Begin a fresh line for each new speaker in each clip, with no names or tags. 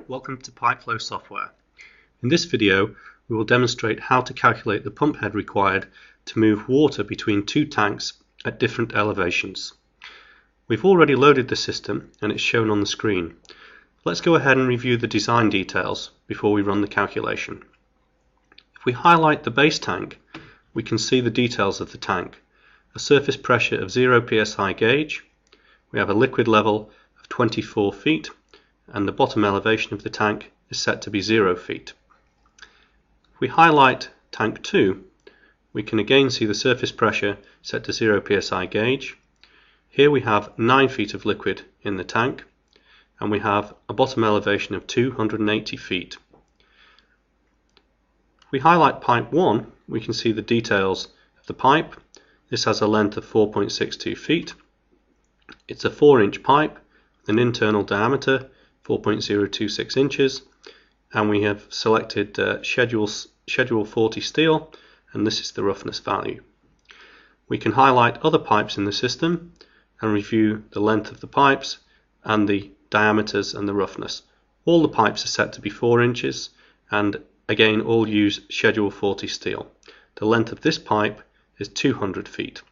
welcome to Pipeflow software. In this video we will demonstrate how to calculate the pump head required to move water between two tanks at different elevations. We've already loaded the system and it's shown on the screen. Let's go ahead and review the design details before we run the calculation. If we highlight the base tank, we can see the details of the tank. A surface pressure of 0 psi gauge, we have a liquid level of 24 feet, and the bottom elevation of the tank is set to be 0 feet. If we highlight tank 2, we can again see the surface pressure set to 0 psi gauge. Here we have 9 feet of liquid in the tank, and we have a bottom elevation of 280 feet. If we highlight pipe 1, we can see the details of the pipe. This has a length of 4.62 feet. It's a 4-inch pipe with an internal diameter 4.026 inches, and we have selected schedule 40 steel, and this is the roughness value. We can highlight other pipes in the system and review the length of the pipes and the diameters and the roughness. All the pipes are set to be 4 inches, and again all use schedule 40 steel. The length of this pipe is 200 feet.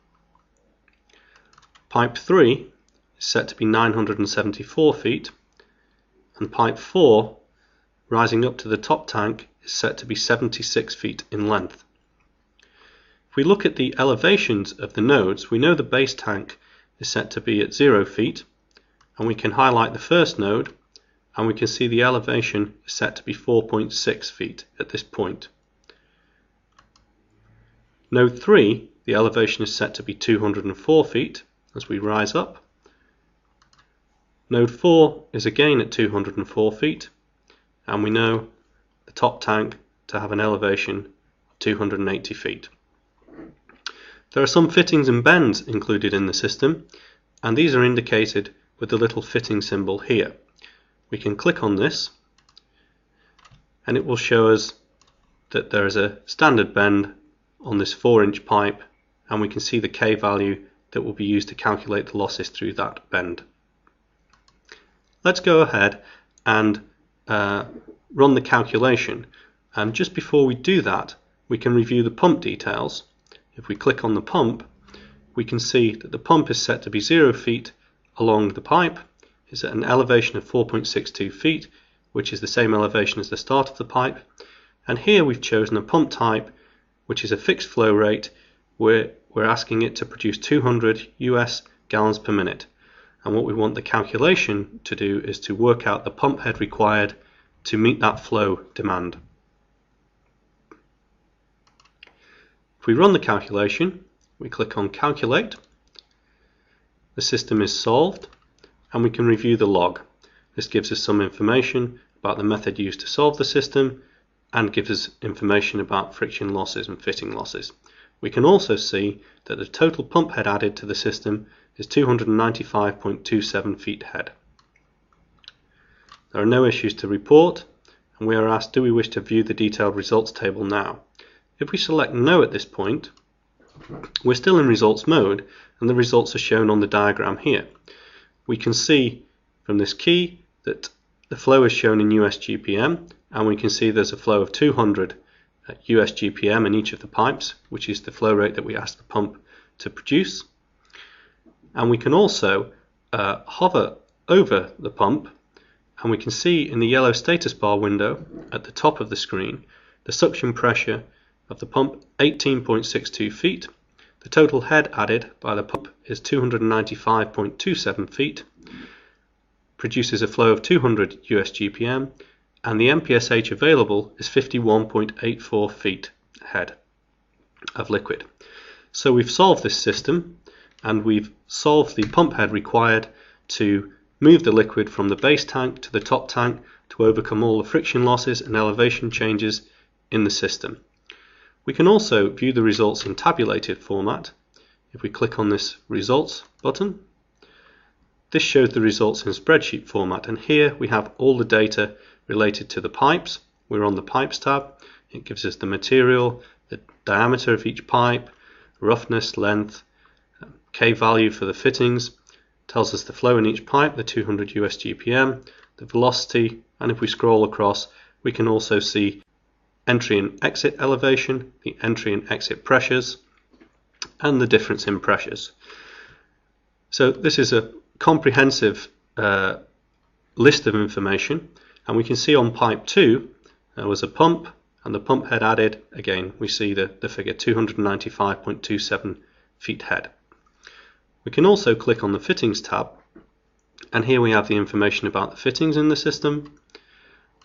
Pipe 3 is set to be 974 feet, and pipe 4, rising up to the top tank, is set to be 76 feet in length. If we look at the elevations of the nodes, we know the base tank is set to be at 0 feet, and we can highlight the first node and we can see the elevation is set to be 4.6 feet at this point. Node 3, the elevation is set to be 204 feet as we rise up. Node 4 is again at 204 feet, and we know the top tank to have an elevation of 280 feet. There are some fittings and bends included in the system, and these are indicated with the little fitting symbol here. We can click on this and it will show us that there is a standard bend on this 4-inch pipe, and we can see the K value that will be used to calculate the losses through that bend. Let's go ahead and run the calculation, and just before we do that we can review the pump details. If we click on the pump, we can see that the pump is set to be 0 feet along the pipe, is at an elevation of 4.62 feet, which is the same elevation as the start of the pipe, and here we've chosen a pump type which is a fixed flow rate where we're asking it to produce 200 US gallons per minute. And what we want the calculation to do is to work out the pump head required to meet that flow demand. If we run the calculation, we click on calculate, the system is solved, and we can review the log. This gives us some information about the method used to solve the system and gives us information about friction losses and fitting losses. We can also see that the total pump head added to the system is 295.27 feet head. There are no issues to report, and we are asked, do we wish to view the detailed results table now? If we select no at this point, we're still in results mode, and the results are shown on the diagram here. We can see from this key that the flow is shown in US GPM, and we can see there's a flow of 200 US GPM in each of the pipes, which is the flow rate that we asked the pump to produce. And we can also hover over the pump, and we can see in the yellow status bar window at the top of the screen the suction pressure of the pump 18.62 feet. The total head added by the pump is 295.27 feet, produces a flow of 200 US GPM, and the MPSH available is 51.84 feet head of liquid. So we've solved this system, and we've solved the pump head required to move the liquid from the base tank to the top tank to overcome all the friction losses and elevation changes in the system. We can also view the results in tabulated format. If we click on this results button, this shows the results in spreadsheet format, and here we have all the data related to the pipes. We're on the pipes tab. It gives us the material, the diameter of each pipe, roughness, length, K value for the fittings, tells us the flow in each pipe, the 200 US GPM, the velocity, and if we scroll across we can also see entry and exit elevation, the entry and exit pressures, and the difference in pressures. So this is a comprehensive list of information, and we can see on pipe 2 there was a pump, and the pump head added, again we see the figure 295.27 feet head. We can also click on the fittings tab, and here we have the information about the fittings in the system.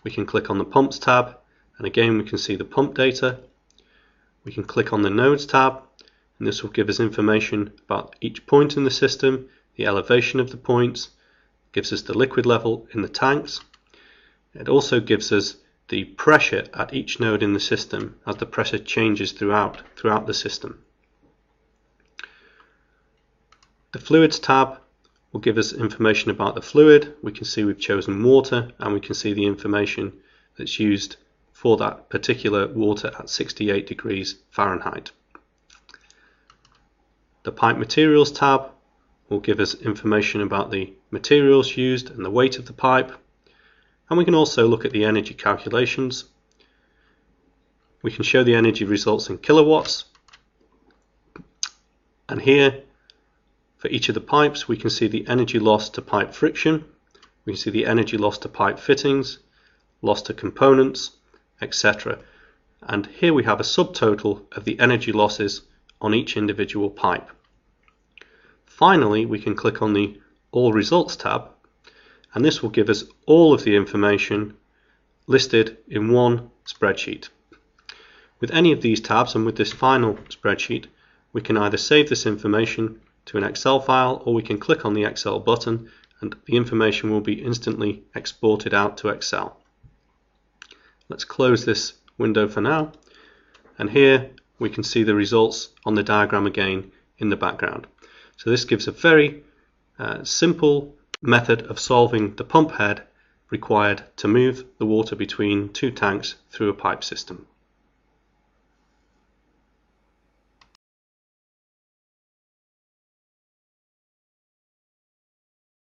We can click on the pumps tab, and again we can see the pump data. We can click on the nodes tab, and this will give us information about each point in the system, the elevation of the points, gives us the liquid level in the tanks. It also gives us the pressure at each node in the system as the pressure changes throughout the system. The fluids tab will give us information about the fluid. We can see we've chosen water, and we can see the information that's used for that particular water at 68 degrees Fahrenheit. The pipe materials tab will give us information about the materials used and the weight of the pipe, and we can also look at the energy calculations. We can show the energy results in kilowatts, and here for each of the pipes we can see the energy loss to pipe friction, we can see the energy loss to pipe fittings, loss to components, etc. And here we have a subtotal of the energy losses on each individual pipe. Finally, we can click on the All Results tab, and this will give us all of the information listed in one spreadsheet. With any of these tabs and with this final spreadsheet, we can either save this information to an Excel file, or we can click on the Excel button and the information will be instantly exported out to Excel. Let's close this window for now, and here we can see the results on the diagram again in the background. So this gives a very simple method of solving the pump head required to move the water between two tanks through a pipe system.